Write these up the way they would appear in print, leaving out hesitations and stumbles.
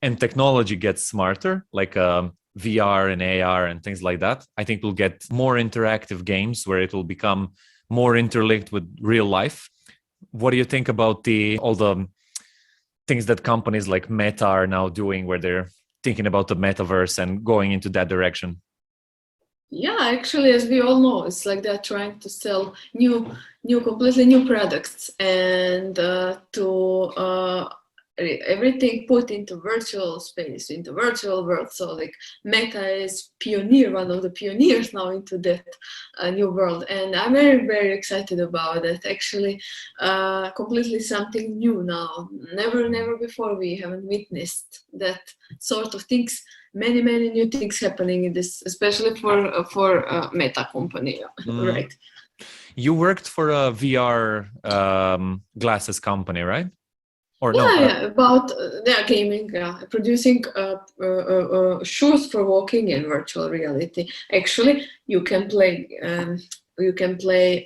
and technology gets smarter, like VR and AR and things like that, I think we'll get more interactive games where it will become more interlinked with real life. What do you think about all the things that companies like Meta are now doing, where they're thinking about the metaverse and going into that direction? Yeah, actually, as we all know, it's like they're trying to sell completely new products, and everything put into virtual space, into virtual world. So like Meta is one of the pioneers now into that new world, and I'm very, very excited about it. Actually, completely something new now. Never before we haven't witnessed that sort of things. Many new things happening in this, especially for Meta company, right? You worked for a VR glasses company, right? Or yeah, no? Yeah, about gaming, producing shoes for walking in virtual reality. Actually, you can play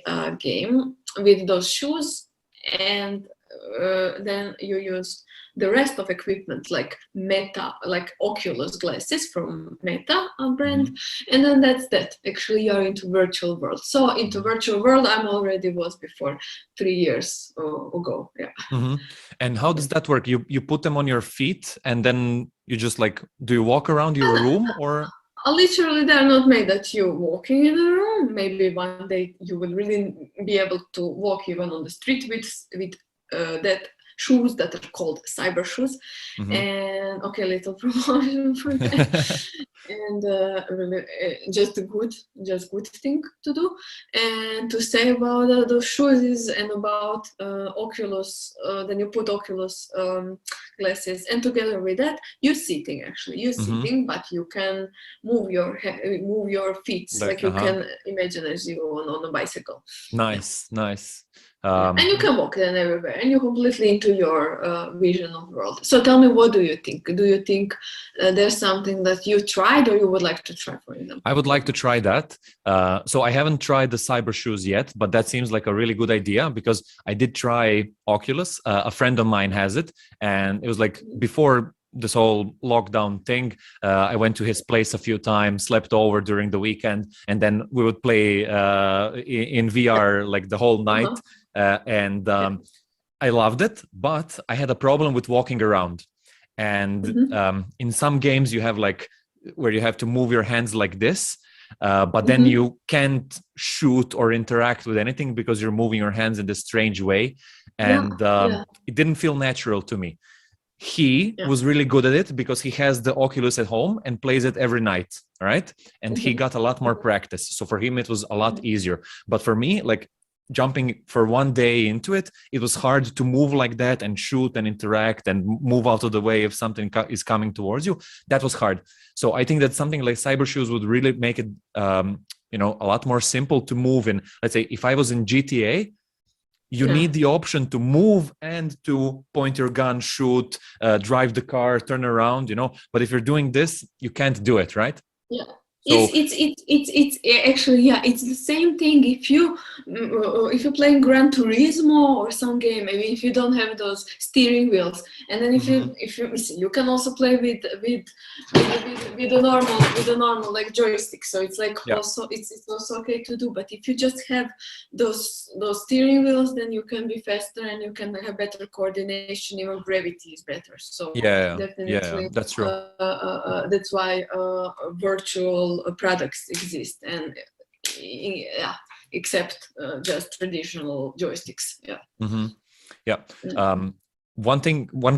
a game with those shoes, and then you use the rest of equipment like Oculus glasses from Meta brand, and then that's that. Actually, you're into virtual world. So into virtual world, I'm already was before 3 years ago. Yeah. Mm-hmm. And how does that work? You put them on your feet, and then you just do you walk around your room, or? Literally, they're not made that you're walking in a room. Maybe one day you will really be able to walk even on the street with that shoes that are called Cybershoes. And okay, little promotion for that. And really, just good thing to do. And to say about those shoes and about Oculus, then you put Oculus glasses, and together with that, you're sitting. But you can move your feet, like you can imagine as you on a bicycle. Nice. And you can walk then everywhere, and you're completely into your vision of the world. So tell me, what do you think? Do you think there's something that you tried or you would like to try, for example? I would like to try that. So I haven't tried the Cybershoes yet, but that seems like a really good idea, because I did try Oculus. A friend of mine has it, and it was like before this whole lockdown thing. I went to his place a few times, slept over during the weekend, and then we would play in VR like the whole night. I loved it, but I had a problem with walking around. And in some games you have where you have to move your hands like this, but then you can't shoot or interact with anything because you're moving your hands in this strange way. And it didn't feel natural to me. He was really good at it because he has the Oculus at home and plays it every night, right? And he got a lot more practice. So for him, it was a lot easier. But for me, jumping for one day into it, it was hard to move like that and shoot and interact and move out of the way if something is coming towards you. That was hard. So I think that something like Cybershoes would really make it, a lot more simple to move in. Let's say if I was in GTA, you need the option to move and to point your gun, shoot, drive the car, turn around, But if you're doing this, you can't do it, right? Yeah. So, it's actually it's the same thing if you're playing Gran Turismo or some game. Maybe if you don't have those steering wheels, and then if you can also play with the normal like joystick. So it's also it's also okay to do. But if you just have those steering wheels, then you can be faster and you can have better coordination. Your gravity is better. So definitely, that's true. That's why virtual products exist, and except just traditional joysticks. One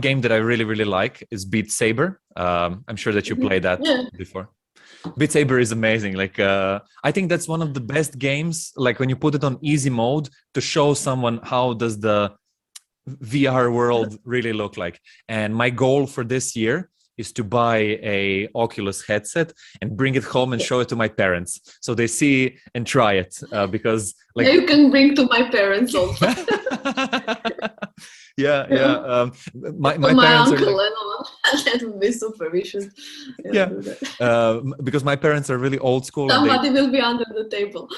game that I really like is Beatsaber. I'm sure that you played that before. Beatsaber is amazing. I think that's one of the best games, when you put it on easy mode, to show someone how does the VR world really look like. And my goal for this year is to buy a Oculus headset and bring it home and show it to my parents so they see and try it, because you can bring to my parents also. Yeah, yeah. My My parents are uncle, like, I know that would be super. We should yeah, do that. because my parents are really old school, and they Somebody will be under the table.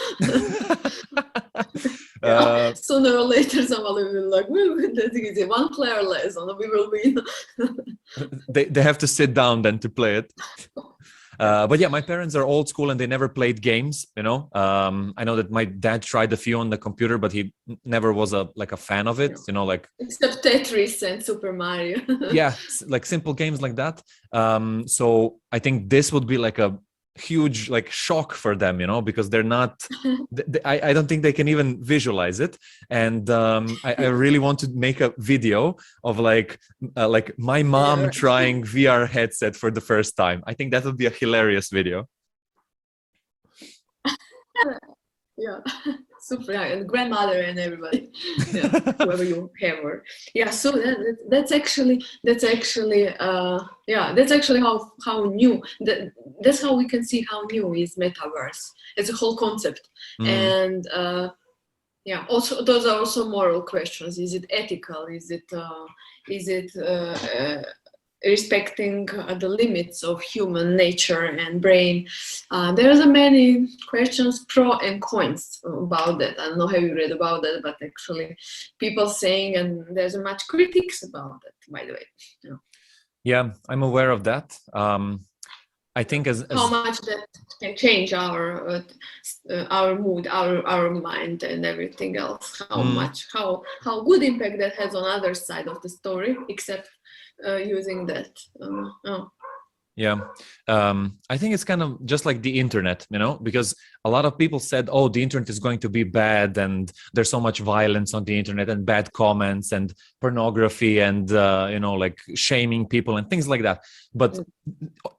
Yeah. uh, Sooner or later, somebody will be like, that's easy. One player less, and we will win. they have to sit down then to play it. But yeah, my parents are old school and they never played games. You know, I know that my dad tried a few on the computer, but he never was a fan of it. You know, like Except Tetris and Super Mario. yeah, like simple games like that. So I think this would be like a huge shock for them, you know, because they're not. I don't think they can even visualize it, and I really want to make a video of like my mom Yeah. trying VR headset for the first time. I think that would be a hilarious video. Yeah. Super, yeah, and grandmother and everybody, yeah, whoever you have her. Yeah, so that's actually yeah, that's actually how new that's how we can see how new is metaverse as a whole concept. And yeah, also those are also moral questions. Is it ethical? Is it respecting the limits of human nature and brain? There's many questions, pro and cons about that. I don't know how you read about that, but actually people saying, and there's much critics about that, by the way. Yeah, I'm aware of that. I think as how much that can change our mood, our mind, and everything else. How much, how good impact that has on other side of the story, except using that. Yeah, I think it's kind of just like the internet, you know, because a lot of people said, oh, the internet is going to be bad and there's so much violence on the internet and bad comments and pornography and, you know, like shaming people and things like that. But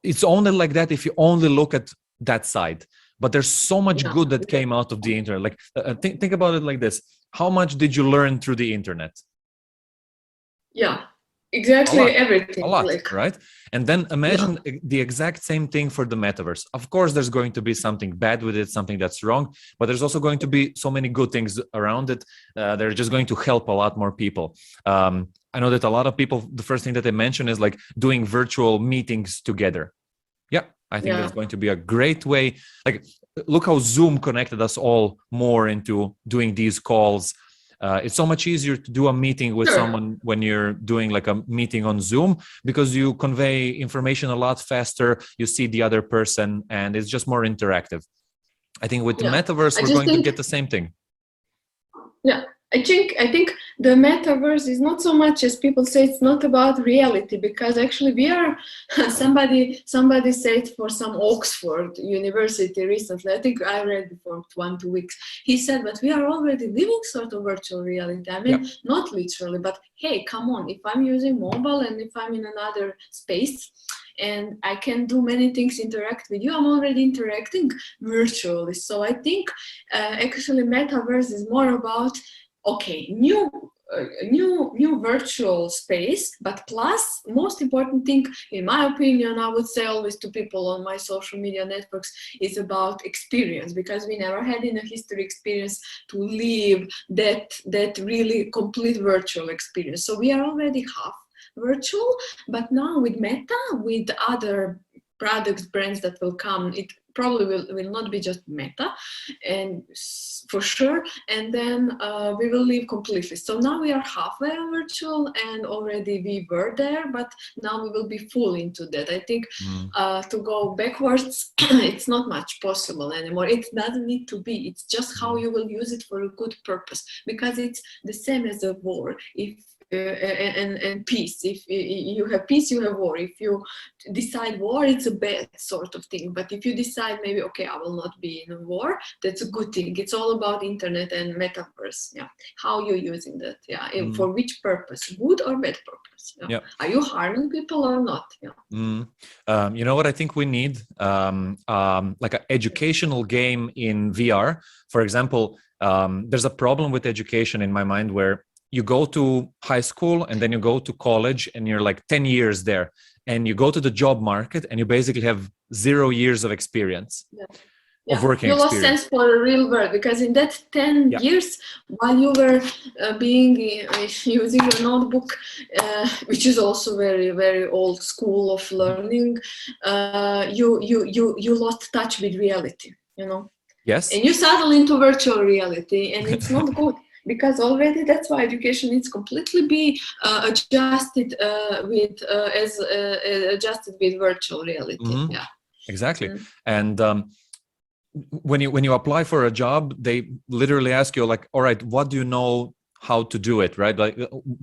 it's only like that if you only look at that side. But there's so much good that came out of the internet. Like, think about it like this. How much did you learn through the internet? Yeah. Exactly, everything. A lot, right? And then imagine the exact same thing for the metaverse. Of course, there's going to be something bad with it, something that's wrong, but there's also going to be so many good things around it. They're just going to help a lot more people. I know that a lot of people, the first thing that they mention is like doing virtual meetings together. Yeah, I think that's going to be a great way. Like, look how Zoom connected us all more into doing these calls. It's so much easier to do a meeting with someone when you're doing like a meeting on Zoom, because you convey information a lot faster, you see the other person, and it's just more interactive. I think with the metaverse, we're going to get the same thing. Yeah, I think the metaverse is not so much as people say. It's not about reality, because actually we are. somebody said for some Oxford University recently. I think I read before 1-2 weeks. He said, but we are already living sort of virtual reality. I mean, not literally, but hey, come on! If I'm using mobile and if I'm in another space, and I can do many things, interact with you, I'm already interacting virtually. So I think actually metaverse is more about, okay, new virtual space, but plus most important thing, in my opinion, I would say always to people on my social media networks, is about experience, because we never had in a history experience to live that really complete virtual experience. So we are already half virtual, but now with Meta, with other products, brands that will come, it probably will not be just Meta, and for sure, and then we will live completely. So now we are halfway virtual, and already we were there, but now we will be full into that. I think to go backwards, it's not much possible anymore. It doesn't need to be. It's just how you will use it for a good purpose, because it's the same as a war. If and peace. If you have peace, you have war. If you decide war, it's a bad sort of thing. But if you decide maybe, okay, I will not be in a war, that's a good thing. It's all about internet and metaverse. Yeah, how you're using that. Yeah, for which purpose, good or bad purpose. Yeah. Are you harming people or not? Yeah. You know what I think we need? Like an educational game in VR. For example, there's a problem with education in my mind where you go to high school and then you go to college and you're like 10 years there, and you go to the job market and you basically have 0 years of experience. of working you lost experience. sense for a real world, because in that 10 years while you were using your notebook, which is also very, very old school of learning, you lost touch with reality, you know. Yes. And you settle into virtual reality, and it's not good, because already that's why education needs completely be adjusted adjusted with virtual reality. Yeah, exactly. And when you apply for a job, they literally ask you like, all right, what do you know how to do it, right? Like,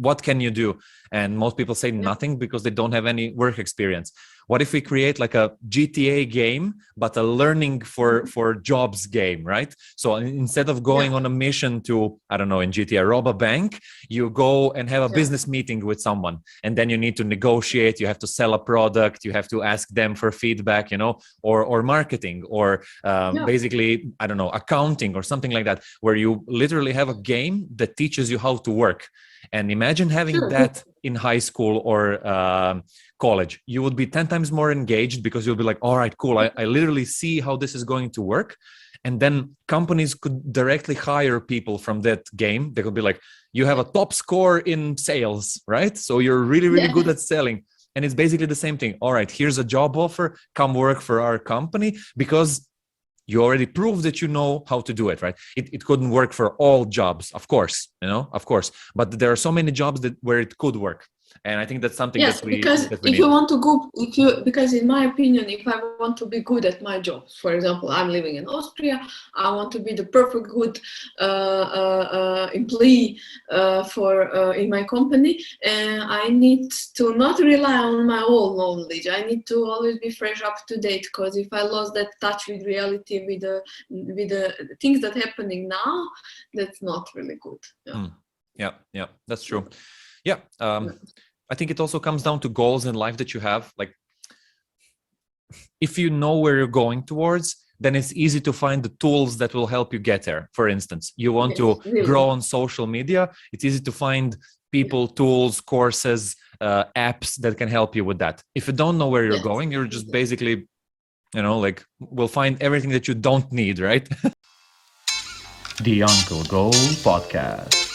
what can you do? And most people say nothing because they don't have any work experience. What if we create like a GTA game, but a learning for jobs game, right? So instead of going on a mission to, I don't know, in GTA, rob a bank, you go and have a business meeting with someone, and then you need to negotiate. You have to sell a product. You have to ask them for feedback, you know, or marketing, or basically, I don't know, accounting or something like that, where you literally have a game that teaches you how to work. And imagine having that in high school or college. You would be 10 times more engaged, because you'll be like, all right, cool. I literally see how this is going to work. And then companies could directly hire people from that game. They could be like, you have a top score in sales, right? So you're really, really good at selling. And it's basically the same thing. All right, here's a job offer. Come work for our company, because you already proved that you know how to do it, right? It couldn't work for all jobs, of course, you know, of course. But there are so many jobs where it could work. And I think that's something that we need. You want to go, because in my opinion, if I want to be good at my job, for example, I'm living in Austria, I want to be the perfect good employee in my company, and I need to not rely on my old knowledge. I need to always be fresh, up to date, because if I lost that touch with reality, with the things that are happening now, that's not really good. Yeah, that's true. Yeah. I think it also comes down to goals in life that you have. Like, if you know where you're going towards, then it's easy to find the tools that will help you get there. For instance, you want to grow on social media. It's easy to find people, tools, courses, apps that can help you with that. If you don't know where you're going, you're just basically, you know, like, we'll find everything that you don't need, right? The Uncle Goal Podcast.